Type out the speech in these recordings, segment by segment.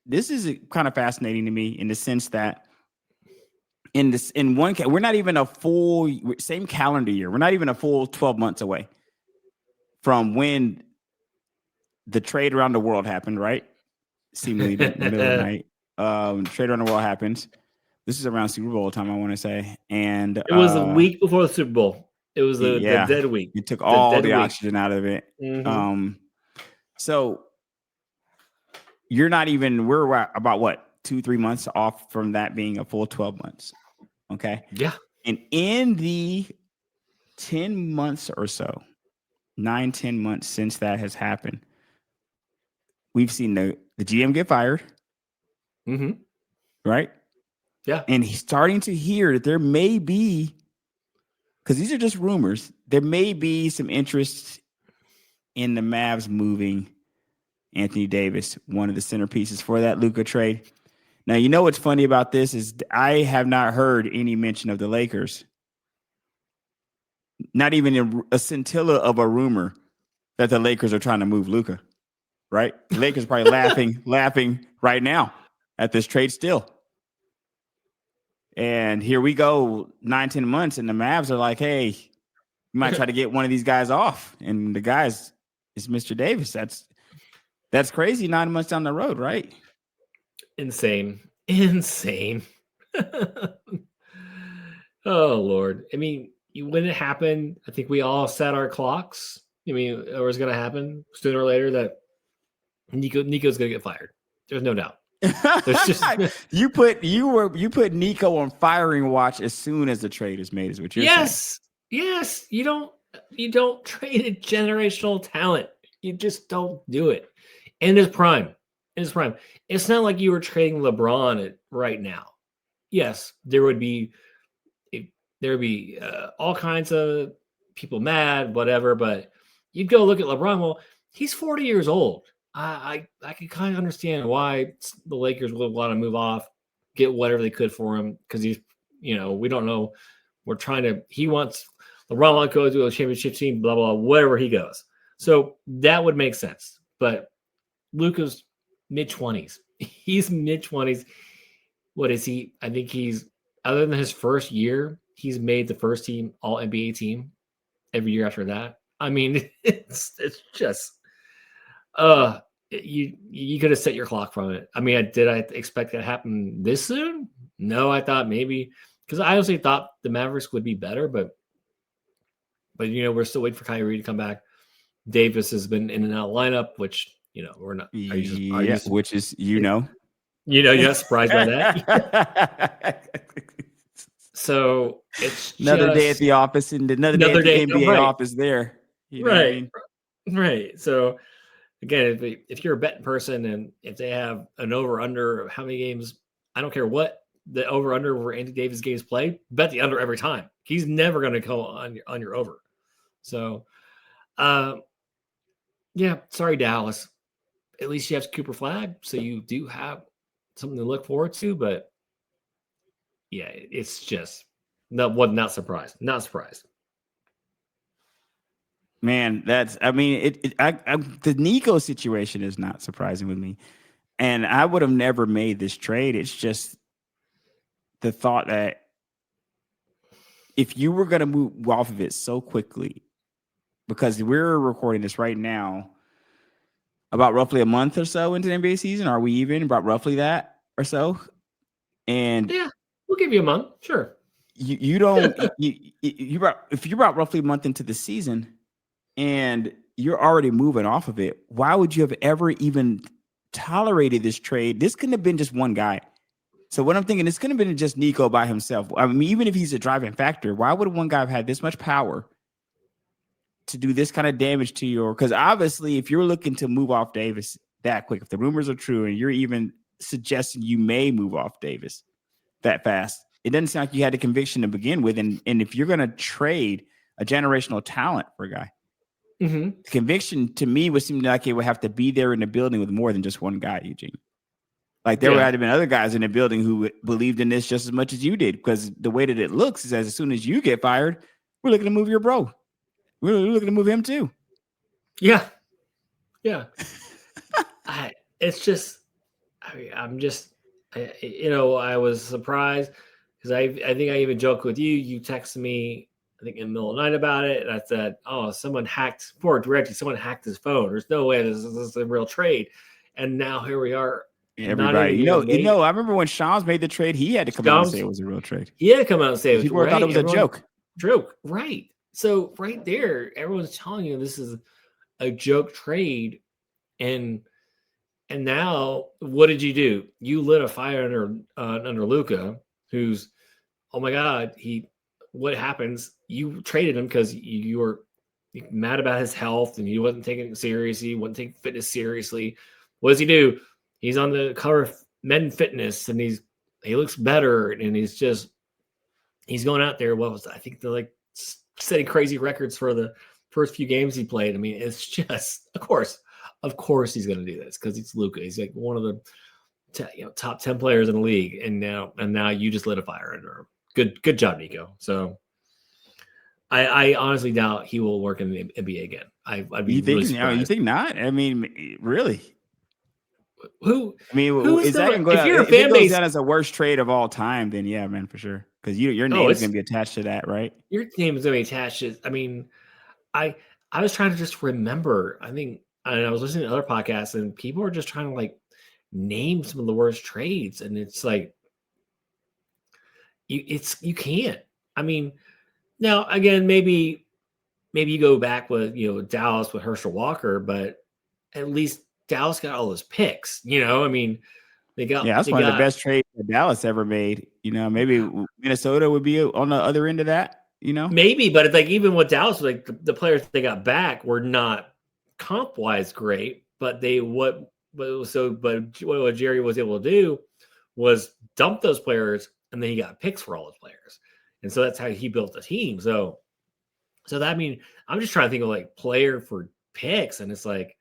this is kind of fascinating to me in the sense that we're not even a full same calendar year. We're not even a full 12 months away from when the trade around the world happened, right? Seemingly the middle of the night. Trade around the world happens. This is around Super Bowl time, I want to say. And it was a week before the Super Bowl. It was the dead week. It took all the oxygen out of it. Mm-hmm. So we're about what, 2-3 months off from that being a full 12 months. Okay. Yeah. And in the 10 months or so, 9-10 months since that has happened, we've seen the GM get fired. Mm-hmm. Right? Yeah. And he's starting to hear that there may be, because these are just rumors, there may be some interest in the Mavs moving Anthony Davis, one of the centerpieces for that Luka trade. Now, you know what's funny about this is I have not heard any mention of the Lakers. Not even a scintilla of a rumor that the Lakers are trying to move Luka, right? The Lakers are probably laughing right now at this trade still. And here we go, 9-10 months, and the Mavs are like, hey, you might try to get one of these guys off. And the guys is Mr. Davis. That's crazy 9 months down the road, right? Insane. Oh, Lord. I mean, when it happened, I think we all set our clocks. I mean, it was going to happen sooner or later that Nico's going to get fired. There's no doubt. You put Nico on firing watch as soon as the trade is made, is what you're saying. Yes. You don't trade a generational talent. You just don't do it. In his prime. It's not like you were trading LeBron right now. Yes, there would be all kinds of people mad, whatever, but you'd go look at LeBron. Well, he's 40 years old. I can kind of understand why the Lakers would want to move off, get whatever they could for him, because he's, we don't know. He wants LeBron wants to go to a championship team, blah, blah, blah, wherever he goes. So that would make sense. But Luka's mid-20s. He's mid-20s. What is he? I think he's, other than his first year, he's made the first team All-NBA team every year after that. I mean, it's just, you could have set your clock from it. I mean, did I expect that to happen this soon? No, I thought maybe, because I honestly thought the Mavericks would be better, but we're still waiting for Kyrie to come back. Davis has been in and out lineup, which we're not. Which is you're not surprised by that. So it's another day at the office and another day at the NBA office there. You know what I mean? Right. So again, if you're a betting person and if they have an over-under of how many games, I don't care what the over-under where Anthony Davis games play, bet the under every time. He's never going to go on your over. So, sorry, Dallas. At least you have Cooper Flag, so you do have something to look forward to. But yeah, it's just not surprised. Not surprised. Man, the Nico situation is not surprising with me. And I would have never made this trade. It's just the thought that if you were going to move off of it so quickly, because we're recording this right now, about roughly a month or so into the NBA season, are we even about roughly that or so? And yeah, we'll give you a month, sure. You don't if you're about roughly a month into the season and you're already moving off of it, why would you have ever even tolerated this trade? This couldn't have been just one guy. So what I'm thinking, this couldn't have been just Nico by himself. I mean, even if he's a driving factor, why would one guy have had this much power to do this kind of damage to your? Because obviously, if you're looking to move off Davis that quick, if the rumors are true, and you're even suggesting you may move off Davis that fast, it doesn't sound like you had the conviction to begin with. And if you're going to trade a generational talent for a guy, the conviction to me would seem like it would have to be there in the building with more than just one guy, Eugene. Like there would have been other guys in the building who believed in this just as much as you did, because the way that it looks is as soon as you get fired, we're looking to move your bro. We're looking to move him too. Yeah. It's just, I'm just, I was surprised because I think I even joked with you. You texted me, I think in the middle of the night about it, and I said, "Oh, someone hacked someone hacked his phone. There's no way this is a real trade." And now here we are, not Everybody, even made. I remember when Shams made the trade, he had to come out and say Shams, it was a real trade. he had to come out and say it was People thought it right. was a joke. Right. So right there, everyone's telling you this is a joke trade, and now what did you do? You lit a fire under Luka, who's, oh my God, what happens? You traded him because you were mad about his health and he wasn't taking it seriously, wasn't taking fitness seriously. What does he do? He's on the cover of Men Fitness and he looks better and he's going out there. What was that? I think they're like setting crazy records for the first few games he played. I mean, it's just, of course he's going to do this because he's Luka. He's like one of the top 10 players in the league, and now you just lit a fire under him. Good job, Nico. So I honestly doubt he will work in the NBA again. I'd be really surprised. You think not? I mean, really? Who is that going to go if down? You're a if fan it goes base, down as the worst trade of all time, then yeah, man, for sure. Because your name is going to be attached to that, right? Your name is going to be attached to. I mean, I was trying to just remember. I was listening to other podcasts, and people are just trying to like name some of the worst trades, and it's like you can't. I mean, now again, maybe you go back with Dallas with Herschel Walker, but at least Dallas got all those picks. I mean, that's one of the best trades that Dallas ever made. Maybe Minnesota would be on the other end of that. Maybe, but it's like even with Dallas, like the players they got back were not comp wise great, but what Jerry was able to do was dump those players, and then he got picks for all those players, and so that's how he built the team. So that I'm just trying to think of like player for picks, and it's like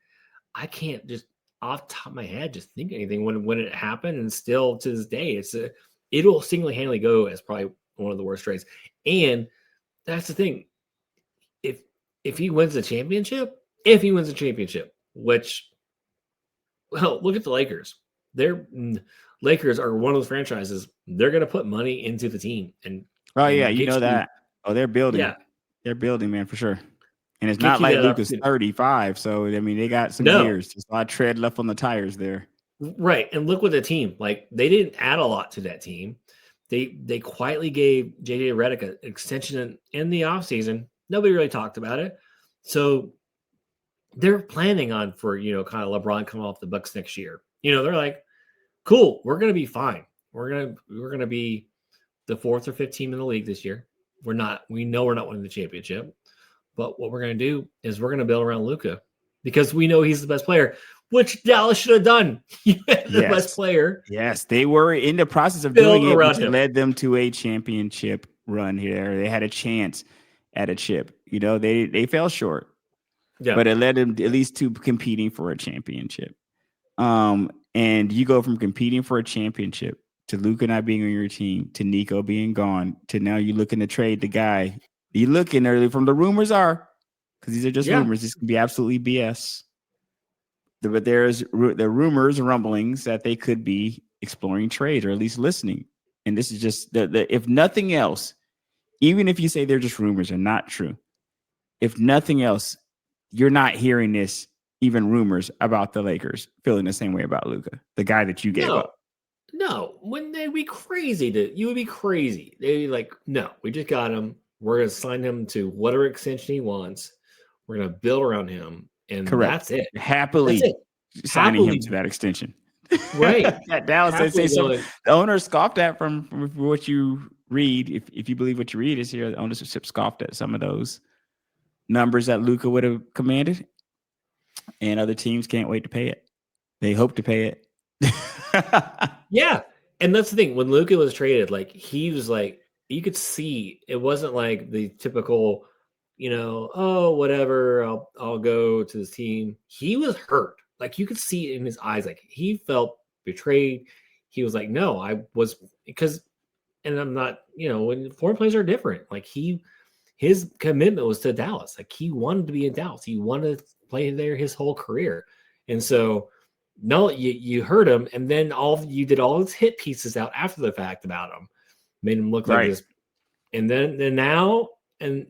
I can't just off the top of my head just think anything when it happened, and still to this day it'll single-handedly go as probably one of the worst trades. And that's the thing, if he wins the championship, which, well, look at the Lakers. Lakers are one of those franchises. They're going to put money into the team, and that. Oh, they're building. Yeah, they're building, man, for sure. And it's not like Luka's 35, so I mean they got some years. There's a lot of tread left on the tires there. Right, and look what the team like. They didn't add a lot to that team. They quietly gave JJ Redick an extension in the offseason. Nobody really talked about it. So they're planning on for kind of LeBron coming off the Bucks next year. They're like, cool, we're gonna be fine. We're gonna be the 4th or 5th team in the league this year. We know we're not winning the championship. But what we're going to do is we're going to build around Luka because we know he's the best player, which Dallas should have done. The best player. Yes, they were in the process of doing it, which led them to a championship run here. They had a chance at a chip. They fell short, but it led them at least to competing for a championship. And you go from competing for a championship to Luka not being on your team, to Nico being gone, to now you're looking to trade the guy. You looking early from the rumors are, because these are just rumors. This can be absolutely BS. But there's the rumors, rumblings that they could be exploring trade or at least listening. And this is just if nothing else, even if you say they're just rumors and not true, if nothing else, you're not hearing this, even rumors about the Lakers feeling the same way about Luka, the guy that you gave up. No, when they'd be crazy you would be crazy. They'd be like, no, we just got him. We're going to sign him to whatever extension he wants. We're going to build around him. And that's it. Happily signing him to that extension. Right. At Dallas, they say so. The owner scoffed at from what you read. If you believe what you read is here, the ownership scoffed at some of those numbers that Luka would have commanded. And other teams can't wait to pay it. They hope to pay it. Yeah. And that's the thing. When Luka was traded, like he was like, you could see it wasn't like the typical, oh, whatever, I'll go to this team. He was hurt. Like you could see it in his eyes. Like he felt betrayed. He was like, no, I was and I'm not, when foreign players are different. Like his commitment was to Dallas. Like he wanted to be in Dallas. He wanted to play there his whole career. And so No, you hurt him, and then you did all his hit pieces out after the fact about him, made him look like Right. this, and now and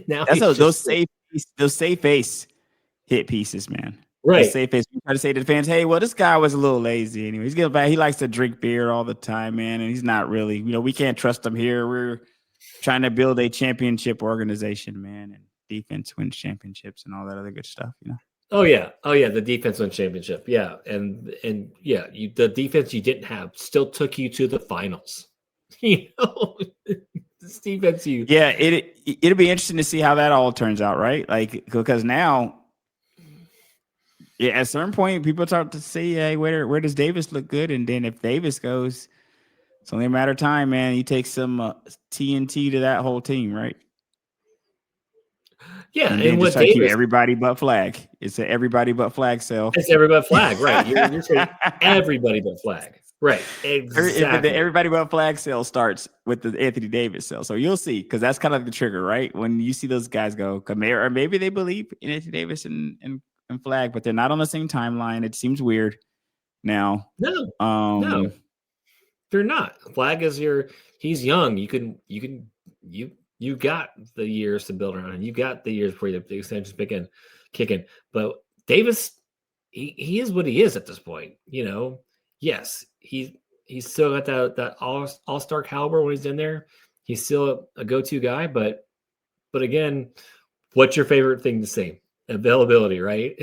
now That's he's those just safe face hit pieces, man. The right. safe face. You try to say to the fans, "Hey, well, this guy was a little lazy anyway. He's getting back. He likes to drink beer all the time, man, and he's not really. We can't trust him here. We're trying to build a championship organization, man, and defense wins championships and all that other good stuff. Oh yeah, the defense won championship. Yeah, and yeah, the defense you didn't have still took you to the finals. This defense you Yeah, it'll be interesting to see how that all turns out, right? Like because now. Yeah, at a certain point, people start to say, "Hey, where does Davis look good?" And then if Davis goes, it's only a matter of time, man. You take some TNT to that whole team, right? Yeah, And then and just what try to keep Davis everybody but Flag. It's an everybody but Flag sell. it's everybody but Flag, right? You're saying everybody but Flag, right? Exactly. Everybody but Flag sale starts with the Anthony Davis sale. So you'll see, because that's kind of the trigger, right? When you see those guys go, or maybe they believe in Anthony Davis and Flag, but they're not on the same timeline. It seems weird now. No, they're not. Flag is he's young. You got the years to build around, and you got the years before the extensions begin kicking. But Davis, he is what he is at this point. Yes, he's still got that all-star caliber when he's in there. He's still a go-to guy, but again, what's your favorite thing to say? Availability, right?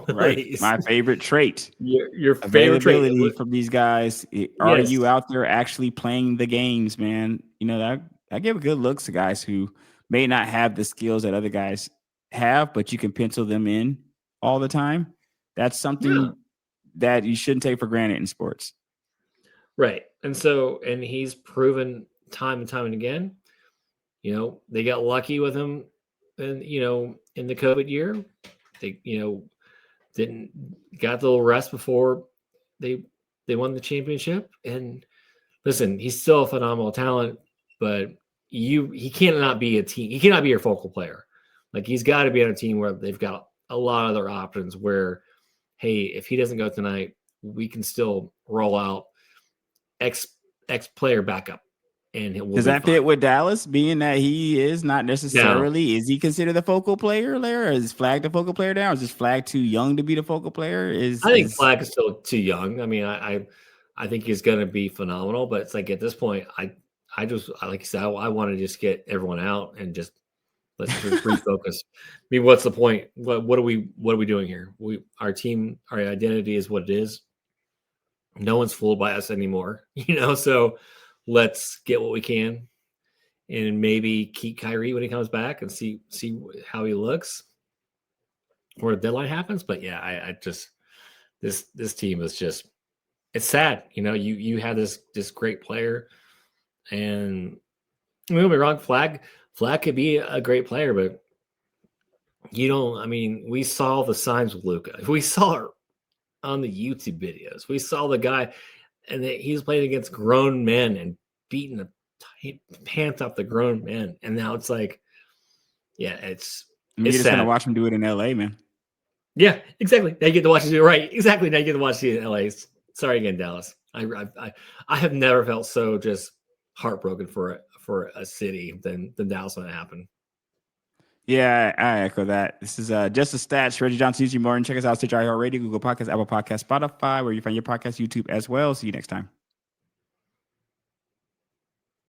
Right. My favorite trait. Your favorite Availability trait from these guys. Are Yes. you out there actually playing the games, man? That I give good looks to guys who may not have the skills that other guys have, but you can pencil them in all the time. That's something that you shouldn't take for granted in sports. Right. And he's proven time and time and again, they got lucky with him and, in the COVID year, they, didn't got the little rest before they won the championship. And listen, he's still a phenomenal talent, but he cannot be a team. He cannot be your focal player. Like he's got to be on a team where they've got a lot of other options where, hey, if he doesn't go tonight, we can still roll out X player backup. And does that fit with Dallas, being that he is not necessarily? No. Is he considered the focal player there? Or is Flag the focal player now? Or is this Flag too young to be the focal player? I think Flag is still too young. I mean, I think he's going to be phenomenal, but it's like at this point, I just like you said, I want to just get everyone out and just let's refocus. I mean, what's the point? What are we doing here? Our team, our identity is what it is. No one's fooled by us anymore, so let's get what we can and maybe keep Kyrie when he comes back and see how he looks where the deadline happens. But yeah, I just this team is just, it's sad. You had this great player, and don't be wrong, Flag could be a great player, but we saw the signs with Luka. We saw on the YouTube videos. We saw the guy, and he's playing against grown men and beating the pants off the grown men. And now it's like, yeah, you're just gonna watch him do it in LA, man. Yeah, exactly. Now you get to watch it do it right. Exactly. Now you get to watch it in LA. Sorry again, Dallas. I have never felt so just heartbroken for a city than Dallas when it happened. Yeah, I echo that. This is Just the Stats. Reggie Johnson, UG Morning. Check us out, Stitcher, iHeartRadio, Google Podcasts, Apple Podcasts, Spotify, where you find your podcast, YouTube as well. See you next time.